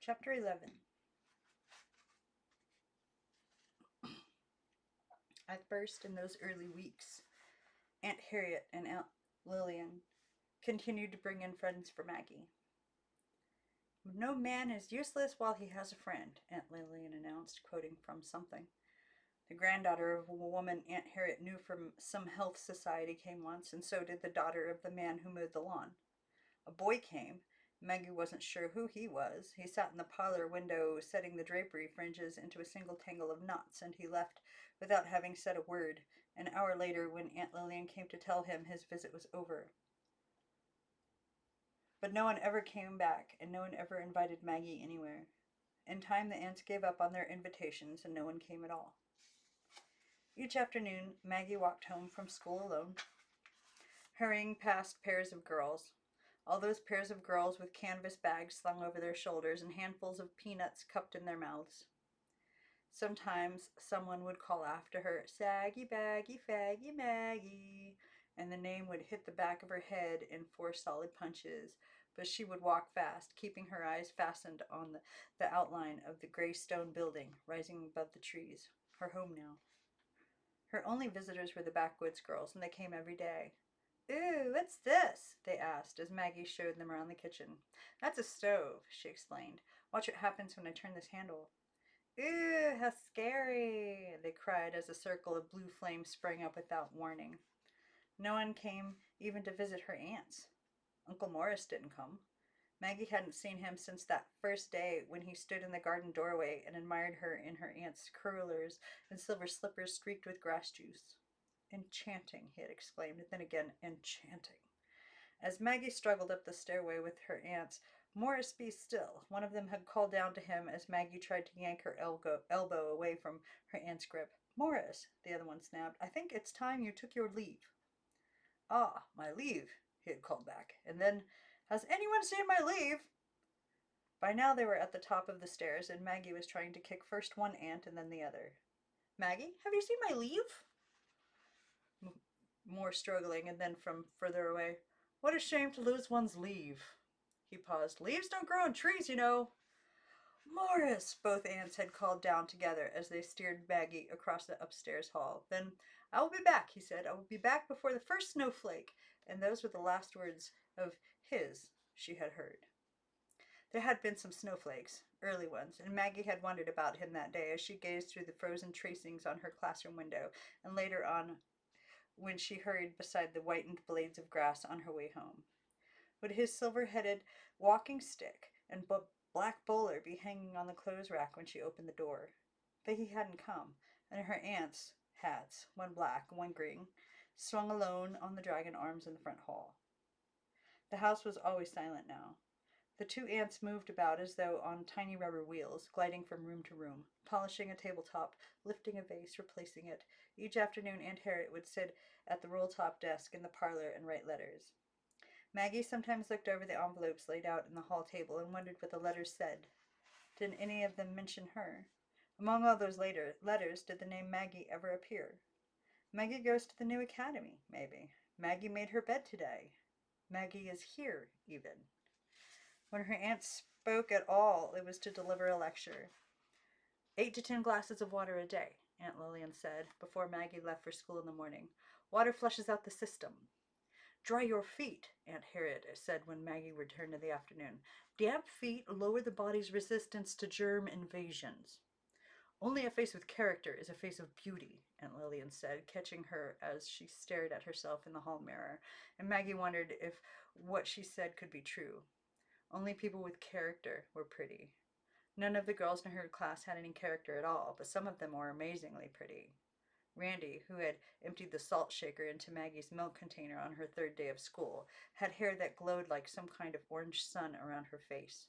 Chapter 11. At first, in those early weeks, Aunt Harriet and Aunt Lillian continued to bring in friends for Maggie. "No man is useless while he has a friend," Aunt Lillian announced, quoting from something. The granddaughter of a woman Aunt Harriet knew from some health society came once, and so did the daughter of the man who mowed the lawn. A boy came. Maggie wasn't sure who he was. He sat in the parlor window setting the drapery fringes into a single tangle of knots, and he left without having said a word. An hour later, when Aunt Lillian came to tell him his visit was over. But no one ever came back, and no one ever invited Maggie anywhere. In time, the aunts gave up on their invitations, and no one came at all. Each afternoon, Maggie walked home from school alone, hurrying past pairs of girls. All those pairs of girls with canvas bags slung over their shoulders and handfuls of peanuts cupped in their mouths. Sometimes someone would call after her, "Saggy, baggy, faggy Maggie," and the name would hit the back of her head in 4 solid punches, but she would walk fast, keeping her eyes fastened on the outline of the gray stone building rising above the trees, her home now. Her only visitors were the backwoods girls, and they came every day. "Ooh, what's this?" they asked as Maggie showed them around the kitchen. "That's a stove," she explained. "Watch what happens when I turn this handle." "Ooh, how scary!" they cried as a circle of blue flame sprang up without warning. No one came even to visit her aunts. Uncle Morris didn't come. Maggie hadn't seen him since that first day when he stood in the garden doorway and admired her in her aunt's curlers and silver slippers streaked with grass juice. "Enchanting," he had exclaimed, and then again, "enchanting." As Maggie struggled up the stairway with her aunts, "Morris, be still," one of them had called down to him as Maggie tried to yank her elbow away from her aunt's grip. "Morris," the other one snapped, "I think it's time you took your leave." "Ah, my leave," he had called back, and then, "Has anyone seen my leave?" By now they were at the top of the stairs, and Maggie was trying to kick first one aunt and then the other. "Maggie, have you seen my leave?" More struggling, and then from further away, "What a shame to lose one's leave." He paused. "Leaves don't grow on trees, you know." "Morris!" both aunts had called down together as they steered Maggie across the upstairs hall. Then, "I will be back," he said. "I will be back before the first snowflake." And those were the last words of his she had heard. There had been some snowflakes, early ones, and Maggie had wondered about him that day as she gazed through the frozen tracings on her classroom window, and later on when she hurried beside the whitened blades of grass on her way home. Would his silver-headed walking stick and black bowler be hanging on the clothes rack when she opened the door? But he hadn't come, and her aunts' hats, one black, one green, swung alone on the dragon arms in the front hall. The house was always silent now. The two aunts moved about as though on tiny rubber wheels, gliding from room to room, polishing a tabletop, lifting a vase, replacing it. Each afternoon Aunt Harriet would sit at the roll-top desk in the parlor and write letters. Maggie sometimes looked over the envelopes laid out in the hall table and wondered what the letters said. Didn't any of them mention her? Among all those letters, did the name Maggie ever appear? "Maggie goes to the new academy," maybe. "Maggie made her bed today." "Maggie is here," even. When her aunt spoke at all, it was to deliver a lecture. 8 to 10 glasses of water a day, Aunt Lillian said, before Maggie left for school in the morning. "Water flushes out the system." "Dry your feet," Aunt Harriet said when Maggie returned in the afternoon. "Damp feet lower the body's resistance to germ invasions." "Only a face with character is a face of beauty," Aunt Lillian said, catching her as she stared at herself in the hall mirror, and Maggie wondered if what she said could be true. Only people with character were pretty. None of the girls in her class had any character at all, but some of them were amazingly pretty. Randy, who had emptied the salt shaker into Maggie's milk container on her 3rd day of school, had hair that glowed like some kind of orange sun around her face.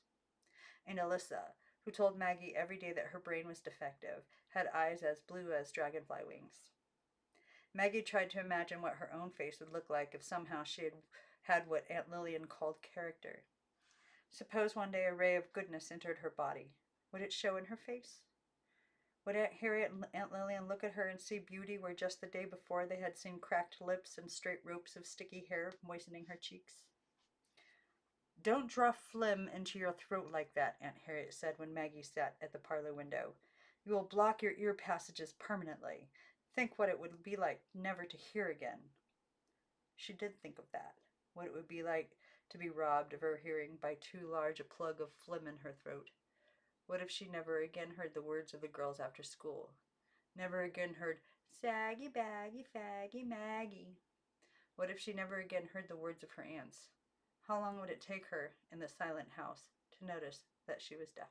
And Alyssa, who told Maggie every day that her brain was defective, had eyes as blue as dragonfly wings. Maggie tried to imagine what her own face would look like if somehow she had had what Aunt Lillian called character. Suppose one day a ray of goodness entered her body. Would it show in her face? Would Aunt Harriet and Aunt Lillian look at her and see beauty where just the day before they had seen cracked lips and straight ropes of sticky hair moistening her cheeks? Don't draw phlegm into your throat like that, Aunt Harriet said when Maggie sat at the parlor window. You will block your ear passages permanently. Think what it would be like never to hear again. She did think of that, what it would be like to be robbed of her hearing by too large a plug of phlegm in her throat. What if she never again heard the words of the girls after school? Never again heard saggy, baggy, faggy, Maggie? What if she never again heard the words of her aunts? How long would it take her in the silent house to notice that she was deaf?